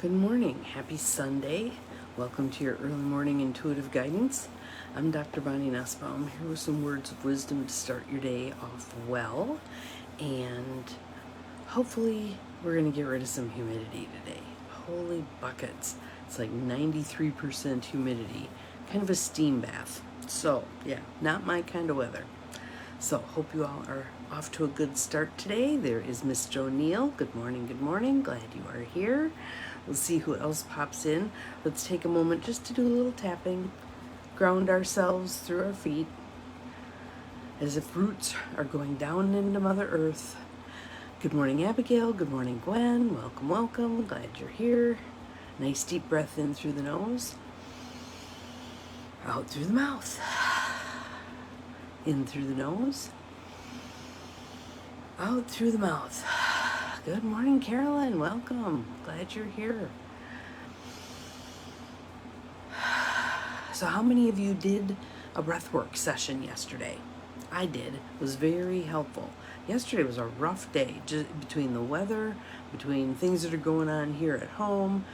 Good morning. Happy Sunday. Welcome to your early morning intuitive guidance. I'm Dr. Bonnie Nussbaum, here with some words of wisdom to start your day off well. And hopefully we're going to get rid of some humidity today. Holy buckets. It's like 93% humidity. Kind of a steam bath. So, yeah, not my kind of weather. So, hope you all are off to a good start today. There is Miss Jo Neal. Good morning, good morning. Glad you are here. We'll see who else pops in. Let's take a moment just to do a little tapping. Ground ourselves through our feet as if roots are going down into Mother Earth. Good morning, Abigail. Good morning, Gwen. Welcome, welcome. Glad you're here. Nice deep breath in through the nose. Out through the mouth. In through the nose. Out through the mouth. Good morning, Carolyn. Welcome. Glad you're here. So how many of you did a breathwork session yesterday? I did. It was very helpful. Yesterday was a rough day, just between the weather, between things that are going on here at home,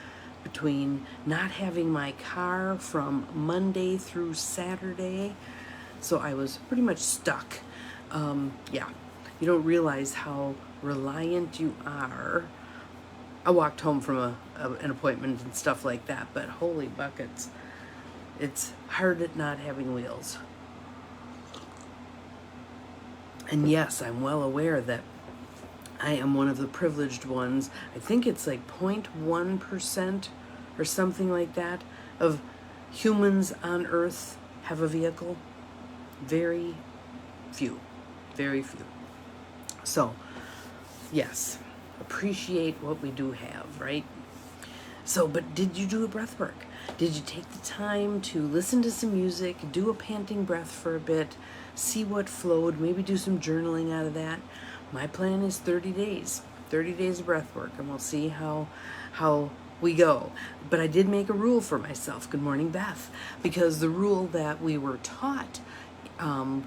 between not having my car from Monday through Saturday. So I was pretty much stuck. You don't realize how reliant you are. I walked home from an appointment and stuff like that, but holy buckets, it's hard at not having wheels. And yes, I'm well aware that I am one of the privileged ones. I think it's like 0.1% or something like that of humans on Earth have a vehicle. Very few. Very few. So, yes, appreciate what we do have, right? So, but did you do a breath work? Did you take the time to listen to some music, do a panting breath for a bit, see what flowed, maybe do some journaling out of that? My plan is 30 days of breath work, and we'll see how we go. But I did make a rule for myself. Good morning, Beth. Because the rule that we were taught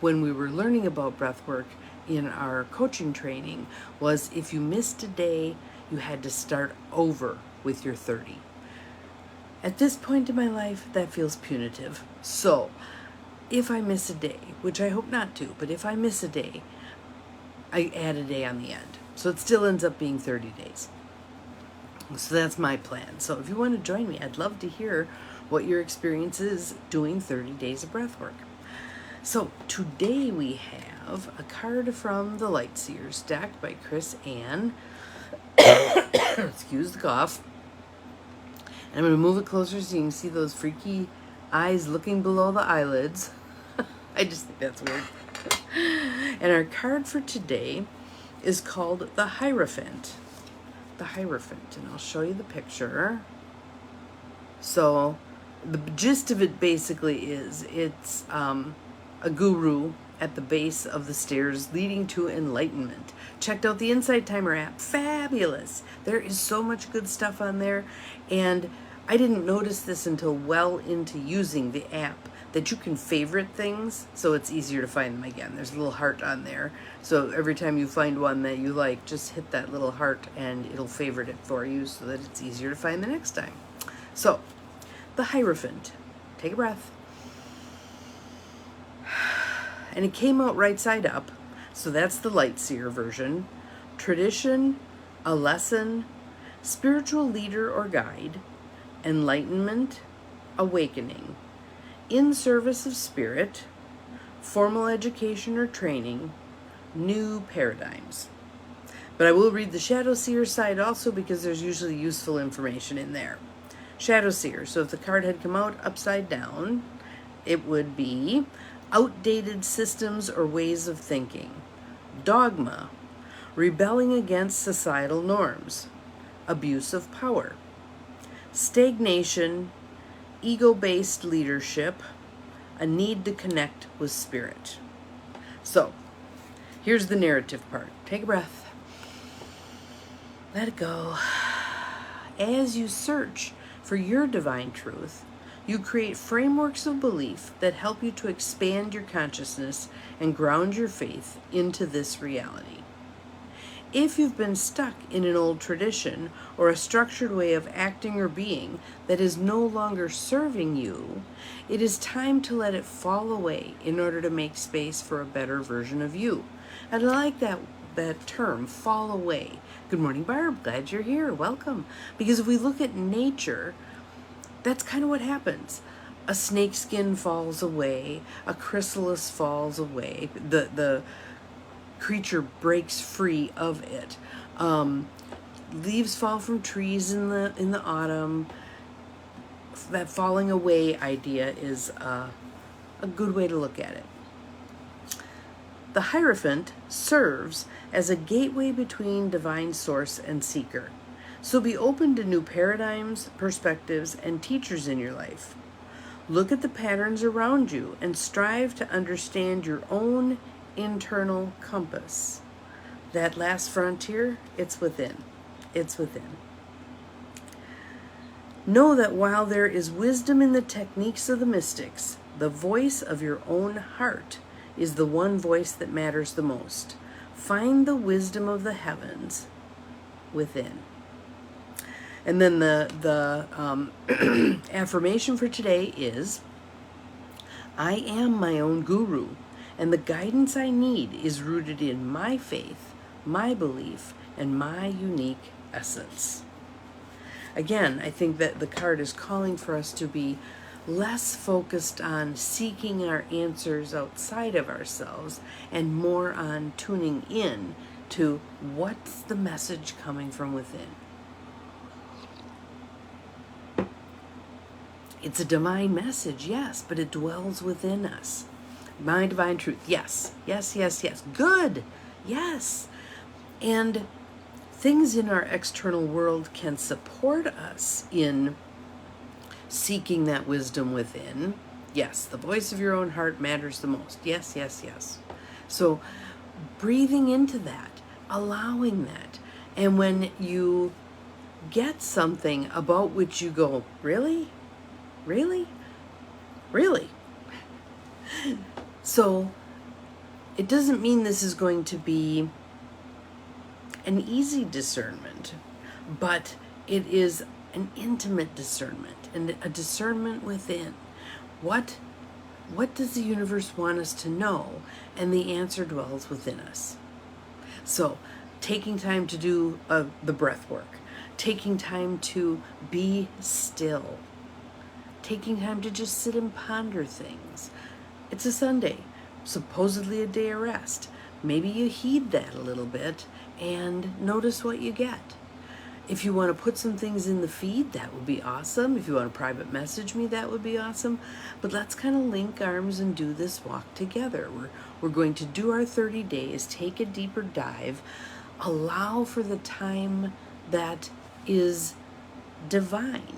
when we were learning about breath work in our coaching training was if you missed a day, you had to start over with your 30. At this point in my life, that feels punitive. So if I miss a day, which I hope not to, but if I miss a day, I add a day on the end. So it still ends up being 30 days. So that's my plan. So if you want to join me, I'd love to hear what your experience is doing 30 days of breath work. So today we have a card from the Lightseers deck by Chris Ann. Excuse the cough. And I'm going to move it closer so you can see those freaky eyes looking below the eyelids. I just think that's weird. And our card for today is called the Hierophant. The Hierophant. And I'll show you the picture. So the gist of it basically is it's a guru at the base of the stairs leading to enlightenment. Checked out the Insight Timer app. Fabulous. There is so much good stuff on there. And I didn't notice this until well into using the app, that you can favorite things so it's easier to find them again. There's a little heart on there. So every time you find one that you like, just hit that little heart and it'll favorite it for you so that it's easier to find the next time. So, the Hierophant. Take a breath. And it came out right side up. So that's the Lightseer version. Tradition, a lesson, spiritual leader or guide, enlightenment, awakening, in service of spirit, formal education or training, new paradigms. But I will read the Shadow Seer side also because there's usually useful information in there. Shadow Seer. So if the card had come out upside down, it would be outdated systems or ways of thinking, dogma, rebelling against societal norms, abuse of power, stagnation, ego-based leadership, a need to connect with spirit. So, here's the narrative part. Take a breath. Let it go. As you search for your divine truth, you create frameworks of belief that help you to expand your consciousness and ground your faith into this reality. If you've been stuck in an old tradition or a structured way of acting or being that is no longer serving you, it is time to let it fall away in order to make space for a better version of you. And I like that term, fall away. Good morning, Barb. Glad you're here. Welcome. Because if we look at nature, that's kind of what happens. A snake skin falls away, a chrysalis falls away, the creature breaks free of it. Leaves fall from trees in the autumn. That falling away idea is a good way to look at it. The Hierophant serves as a gateway between divine source and seeker. So be open to new paradigms, perspectives, and teachers in your life. Look at the patterns around you and strive to understand your own internal compass. That last frontier, it's within. It's within. Know that while there is wisdom in the techniques of the mystics, the voice of your own heart is the one voice that matters the most. Find the wisdom of the heavens within. And then the affirmation for today is, I am my own guru, and the guidance I need is rooted in my faith, my belief, and my unique essence. Again, I think that the card is calling for us to be less focused on seeking our answers outside of ourselves and more on tuning in to what's the message coming from within. It's a divine message, yes, but it dwells within us. My divine truth, yes, yes, yes, yes. Good, yes. And things in our external world can support us in seeking that wisdom within. Yes, the voice of your own heart matters the most. Yes, yes, yes. So breathing into that, allowing that. And when you get something about which you go, really? Really? Really? So it doesn't mean this is going to be an easy discernment, but it is an intimate discernment and a discernment within. What does the universe want us to know? And the answer dwells within us. So taking time to do the breath work, taking time to be still, taking time to just sit and ponder things. It's a Sunday, supposedly a day of rest. Maybe you heed that a little bit and notice what you get. If you want to put some things in the feed, that would be awesome. If you want to private message me, that would be awesome. But let's kind of link arms and do this walk together. We're going to do our 30 days, take a deeper dive, allow for the time that is divine.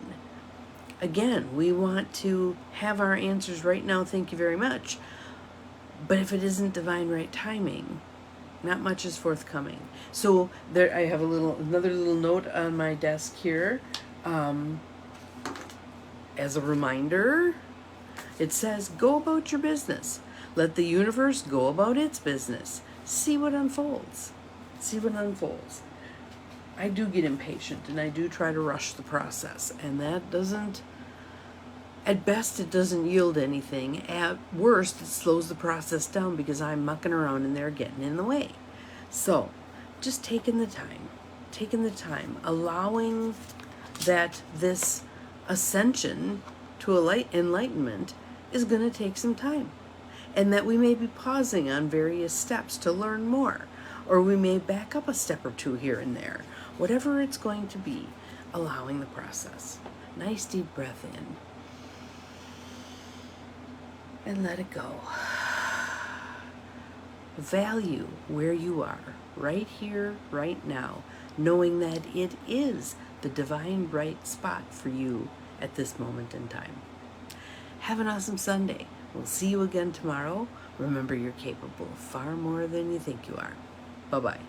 Again, we want to have our answers right now, thank you very much. But if it isn't divine right timing, not much is forthcoming. So there, I have another little note on my desk here. As a reminder, it says, go about your business. Let the universe go about its business. See what unfolds. See what unfolds. I do get impatient and I do try to rush the process, and that doesn't, at best it doesn't yield anything. At worst, it slows the process down because I'm mucking around and they're getting in the way. So just taking the time, allowing that this ascension to enlightenment is going to take some time, and that we may be pausing on various steps to learn more, or we may back up a step or two here and there. Whatever it's going to be, allowing the process. Nice deep breath in. And let it go. Value where you are, right here, right now, knowing that it is the divine right spot for you at this moment in time. Have an awesome Sunday. We'll see you again tomorrow. Remember, you're capable of far more than you think you are. Bye-bye.